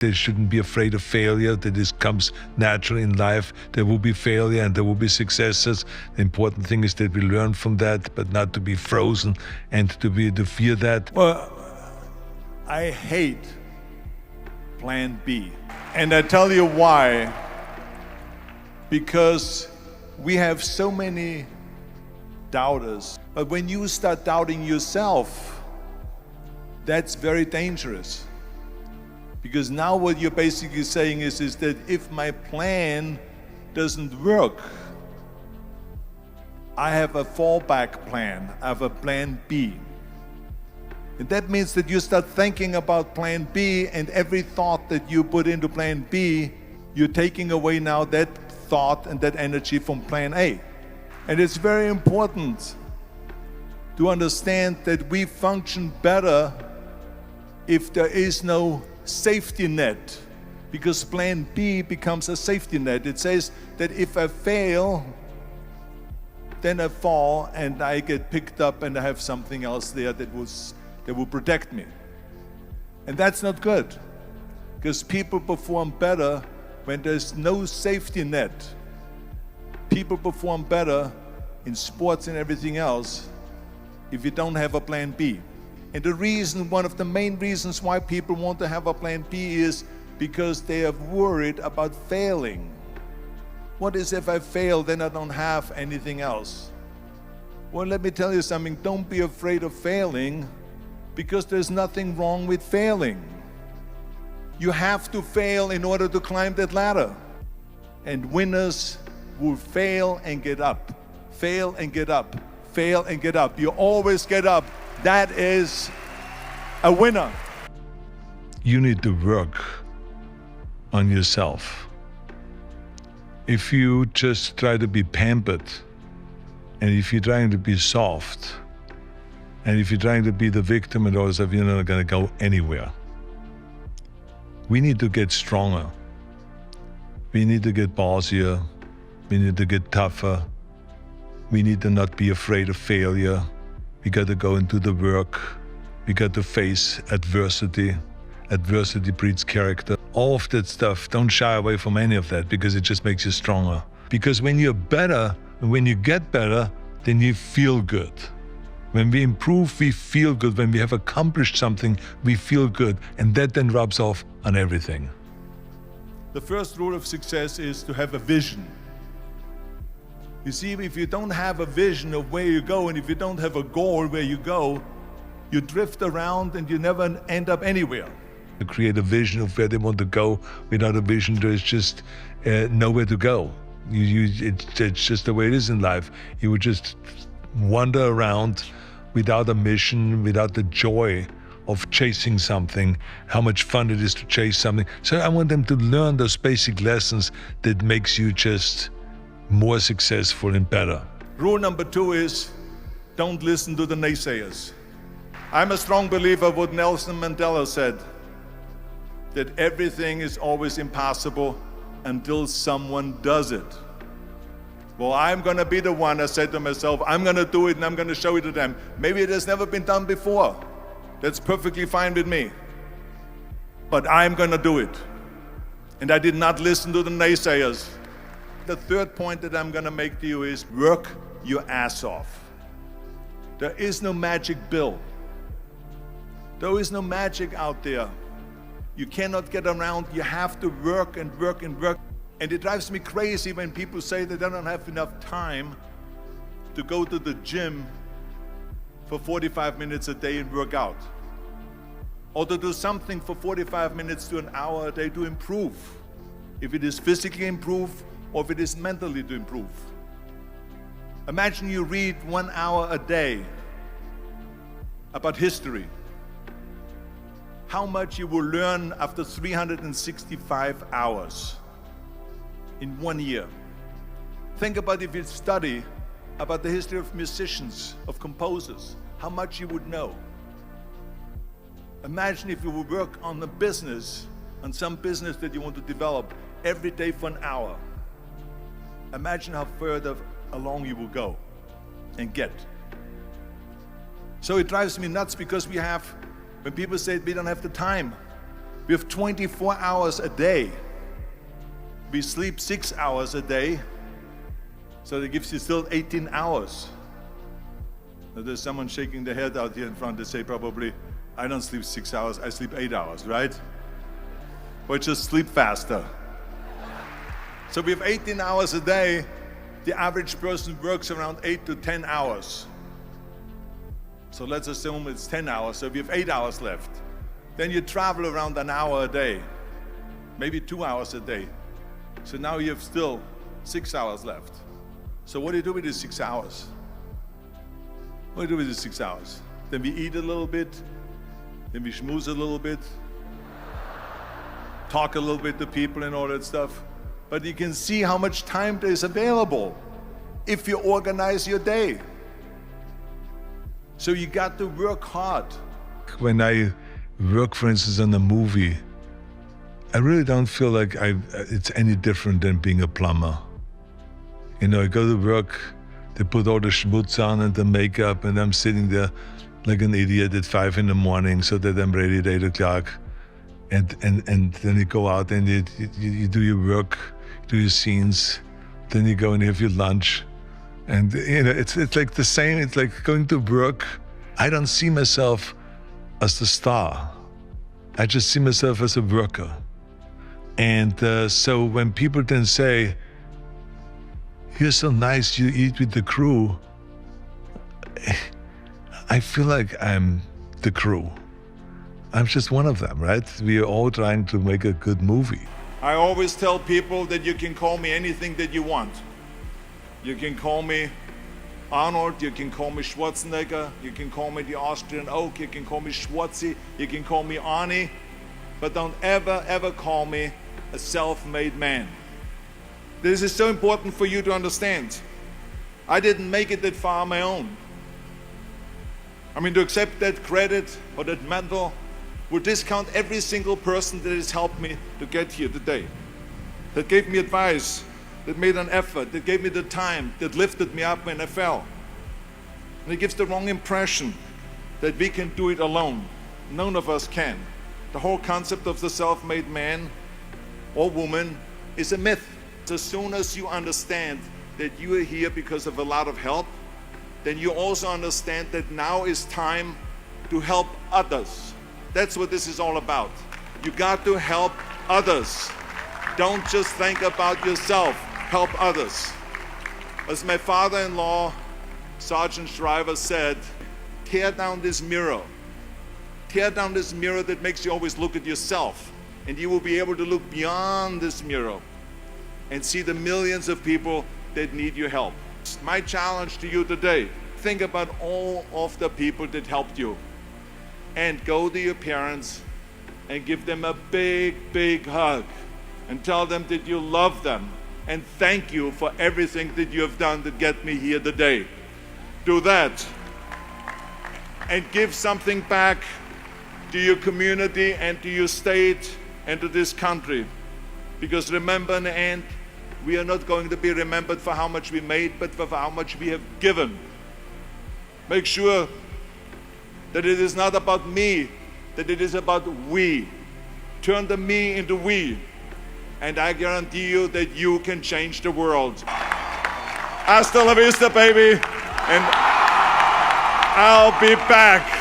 They shouldn't be afraid of failure, that this comes naturally in life. There will be failure and there will be successes. The important thing is that we learn from that, but not to be frozen and to fear that. Well, I hate plan B. And I tell you why. Because we have so many doubters. But when you start doubting yourself, that's very dangerous. Because now what you're basically saying is that if my plan doesn't work, I have a fallback plan, I have a plan B. And that means that you start thinking about plan B, and every thought that you put into plan B, you're taking away now that thought and that energy from plan A. And it's very important to understand that we function better if there is no safety net, because plan B becomes a safety net. It says that if I fail, then I fall and I get picked up and I have something else there that will protect me. And that's not good, because people perform better when there's no safety net. People perform better in sports and everything else if you don't have a plan B. And the reason, one of the main reasons why people want to have a plan B is because they are worried about failing. What is if I fail, then I don't have anything else? Well, let me tell you something, don't be afraid of failing, because there's nothing wrong with failing. You have to fail in order to climb that ladder. And winners will fail and get up, fail and get up, fail and get up. You always get up. That is a winner. You need to work on yourself. If you just try to be pampered, and if you're trying to be soft, and if you're trying to be the victim and all that stuff, you're not going to go anywhere. We need to get stronger. We need to get ballsier. We need to get tougher. We need to not be afraid of failure. We got to go into the work. We got to face adversity. Adversity breeds character. All of that stuff, don't shy away from any of that, because it just makes you stronger. Because when you're better, when you get better, then you feel good. When we improve, we feel good. When we have accomplished something, we feel good. And that then rubs off on everything. The first rule of success is to have a vision. You see, if you don't have a vision of where you go, and if you don't have a goal where you go, you drift around and you never end up anywhere. To create a vision of where they want to go, without a vision, there's just nowhere to go. It's just the way it is in life. You would just wander around without a mission, without the joy of chasing something, how much fun it is to chase something. So I want them to learn those basic lessons that makes you just more successful and better. Rule number 2 is, don't listen to the naysayers. I'm a strong believer of what Nelson Mandela said, that everything is always impossible until someone does it. Well, I'm gonna be the one, I said to myself, I'm gonna do it and I'm gonna show it to them. Maybe it has never been done before. That's perfectly fine with me. But I'm gonna do it. And I did not listen to the naysayers. The third point that I'm gonna make to you is, work your ass off. There is no magic pill. There is no magic out there. You cannot get around, you have to work and work and work. And it drives me crazy when people say that they don't have enough time to go to the gym for 45 minutes a day and work out. Or to do something for 45 minutes to an hour a day to improve. If it is physically improve, or if it is mentally to improve. Imagine you read 1 hour a day about history. How much you will learn after 365 hours in 1 year. Think about if you study about the history of musicians, of composers, how much you would know. Imagine if you would work on a business, on some business that you want to develop every day for an hour. Imagine how further along you will go and get. So it drives me nuts, because when people say we don't have the time, We have 24 hours a day. We sleep 6 hours a day, so that gives you still 18 hours. Now, there's someone shaking their head out here in front. They say probably, I don't sleep 6 hours, I sleep 8 hours, right? Or just sleep faster. So we have 18 hours a day. The average person works around 8 to 10 hours. So let's assume it's 10 hours, so we have 8 hours left. Then you travel around an hour a day, maybe 2 hours a day. So now you have still 6 hours left. So what do you do with these 6 hours? What do you do with these 6 hours? Then we eat a little bit, then we schmooze a little bit, talk a little bit to people and all that stuff. But you can see how much time there is available if you organize your day. So you got to work hard. When I work, for instance, on a movie, I really don't feel like it's any different than being a plumber. You know, I go to work, they put all the schmutz on and the makeup, and I'm sitting there like an idiot at 5 in the morning so that I'm ready at 8 o'clock. And then you go out and you do your work, do your scenes, then you go and have your lunch. And you know, it's like the same, it's like going to work. I don't see myself as the star. I just see myself as a worker. And so when people then say, you're so nice, you eat with the crew, I feel like I'm the crew. I'm just one of them, right? We are all trying to make a good movie. I always tell people that you can call me anything that you want. You can call me Arnold, you can call me Schwarzenegger, you can call me the Austrian Oak, you can call me Schwarzi, you can call me Arnie, but don't ever call me a self-made man. This is so important for you to understand. I didn't make it that far on my own. I mean, to accept that credit or that mantle would discount every single person that has helped me to get here today, that gave me advice, that made an effort, that gave me the time, that lifted me up when I fell. And it gives the wrong impression that we can do it alone. None of us can. The whole concept of the self-made man or woman is a myth. As soon as you understand that you are here because of a lot of help, then you also understand that now is time to help others. That's what this is all about. You got to help others. Don't just think about yourself. Help others. As my father-in-law, Sergeant Shriver, said, tear down this mirror. Tear down this mirror that makes you always look at yourself, and you will be able to look beyond this mirror and see the millions of people that need your help. My challenge to you today, think about all of the people that helped you, and go to your parents and give them a big hug and tell them that you love them and thank you for everything that you have done to get me here today. Do that and give something back to your community and to your state and to this country. Because remember, in the end, we are not going to be remembered for how much we made, but for how much we have given. Make sure that it is not about me, that it is about we. Turn the me into we, and I guarantee you that you can change the world. Hasta la vista, baby, and I'll be back.